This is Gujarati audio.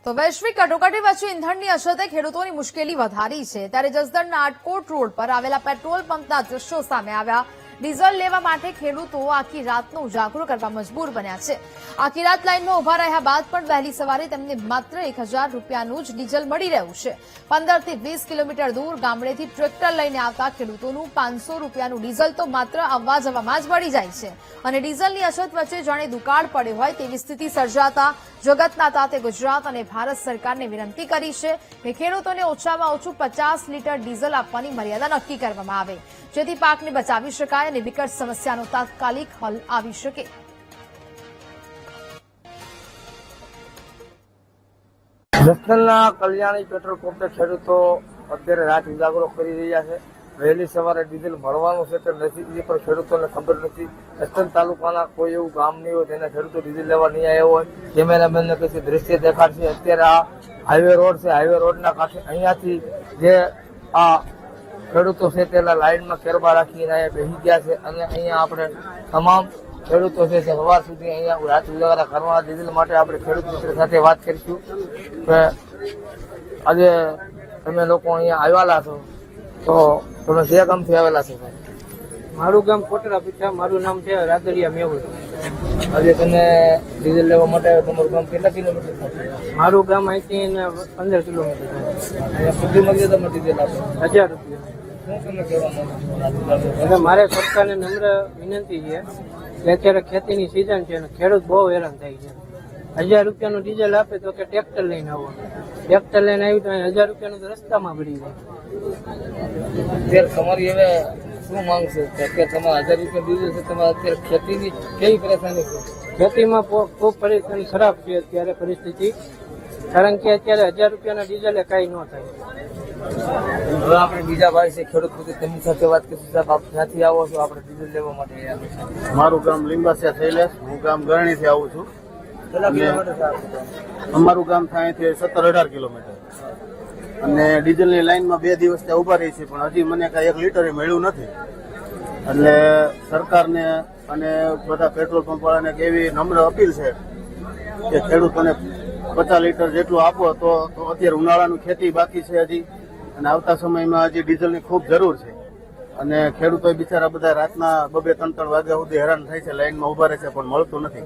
તો વૈશ્વિક કટોકટી વચ્ચે ઇંધણની અછતે ખેડૂતોની મુશ્કેલી વધારી છે ત્યારે જસદણના આટકોટ રોડ પર આવેલા પેટ્રોલ પંપના દ્રશ્યો સામે આવ્યા। ડીઝલ લેવા માટે ખેડૂતો આખી રાતનો ઉજાગરો કરવા મજબૂર બન્યા છે। આખી રાત લાઇનમાં ઉભા રહ્યા બાદ પણ વહેલી સવારે તેમને માત્ર 1000 રૂપિયાનું જ ડીઝલ મળી રહ્યું છે। 15 થી 20 કિલોમીટર દૂર ગામડેથી ટ્રેક્ટર લઈને આવતા ખેડૂતોનું 500 રૂપિયાનું ડીઝલ તો માત્ર આવવા જવામાં જ મળી જાય છે અને ડીઝલની અછત વચ્ચે જાણે દુકાળ પડ્યો હોય તેવી સ્થિતિ સર્જાતા જગતના તાતે ગુજરાત અને ભારત સરકારને વિનંતી કરી છે કે ખેડૂતોને ઓછામાં ઓછું 50 લીટર ડીઝલ આપવાની મર્યાદા નક્કી કરવામાં આવે જેથી પાકને બચાવી શકાય અને વિકટ સમસ્યાનો તાત્કાલિક હલ આવી શકે। જસદણના કલ્યાણી પેટ્રોલ પંપે ખેડૂતો અત્યારે રાત ઉજાગરો કરી રહ્યા છે। વહેલી સવારે ડીઝલ મળવાનું છે તે નથી, એ પણ ખેડૂતોને ખબર નથી। જસદણ તાલુકાના કોઈ એવું ગામ નહીં હોય જેને ખેડૂતો ડીઝલ લેવા નહીં આવ્યો હોય। કેમેરામેનને પછી દ્રશ્ય દેખાડશે। અત્યારે આ હાઈવે રોડ છે, હાઈવે રોડના કાંઠે અહીંયાથી જે આ ખેડૂતો છે તેના લાઇનમાં કેરબા રાખીને અહીંયા બેસી ગયા છે અને અહીંયા આપણે તમામ ખેડૂતો છે તે સવાર સુધી અહીંયા રાત ઉજાગરા કરવા ડીઝલ માટે આપણે ખેડૂત મિત્ર સાથે વાત કરીશું કે આજે તમે લોકો અહીંયા આવેલા છો તો તમે જે ગામથી આવેલા છો? મારું ગામ કોટડા પીઠા, મારું નામ છે રાદડિયા મેહુલ। આજે તમે ડીઝલ લેવા માટે તમારું ગામ કેટલા કિલોમીટર થાય? મારું ગામ અહીંથી 15 કિલોમીટર થાય। અહીંયા સુધી મળીએ તમે ડીઝલ આપો 1000 રૂપિયા। શું તમે કહેવા માંગો છો? એટલે મારે સરકારને નમ્ર વિનંતી છે કે અત્યારે ખેતીની સિઝન છે અને ખેડૂત બહુ હેરાન થાય છે। 1000 રૂપિયાનું ડીઝલ આપે તો કે ટ્રેક્ટર લઈને આવો, ટ્રેક્ટર લઈને આવ્યું તો 1000 રૂપિયાનું તો રસ્તામાં ભરી જાય। અત્યારે તમારી હવે શું માંગ છે? અત્યારે તમારે 1000 રૂપિયા ડીઝલ છે, તમારે અત્યારે ખેતીની કેવી પરેશાની છે? ખેતીમાં ખૂબ પરેશાની ખરાબ છે અત્યારે પરિસ્થિતિ, કારણ કે અત્યારે 1000 રૂપિયાના ડીઝલે કાંઈ ન થાય। હવે આપણે બીજા ભાઈ છે ખેડૂત પોતે તેમની સાથે વાત કરીશું। સાહેબ, આપ ક્યાંથી આવો છો? આપણે ડીઝલ લેવા માટે મારું ગામ લીંબાસિયા શૈલેષ, હું ગામ ગરણીથી આવું છું। કેટલા કિલોમીટર થાય? અમારું ગામ થાય છે 17-18 કિલોમીટર અને ડીઝલની લાઈનમાં 2 દિવસ ત્યાં ઉભા રહી છે પણ હજી મને કાંઈ 1 લીટર મળ્યું નથી। એટલે સરકારને અને બધા પેટ્રોલ પંપ વાળાને એવી નમ્ર અપીલ છે કે ખેડૂતોને 50 લીટર જેટલું આપો તો અત્યારે ઉનાળાનું ખેતી બાકી છે હજી અને આવતા સમયમાં હજી ડીઝલની ખૂબ જરૂર છે અને ખેડૂતો બિચારા બધા રાતના 2-3 વાગ્યા સુધી હેરાન થાય છે, લાઈનમાં ઉભા રહે છે પણ મળતું નથી।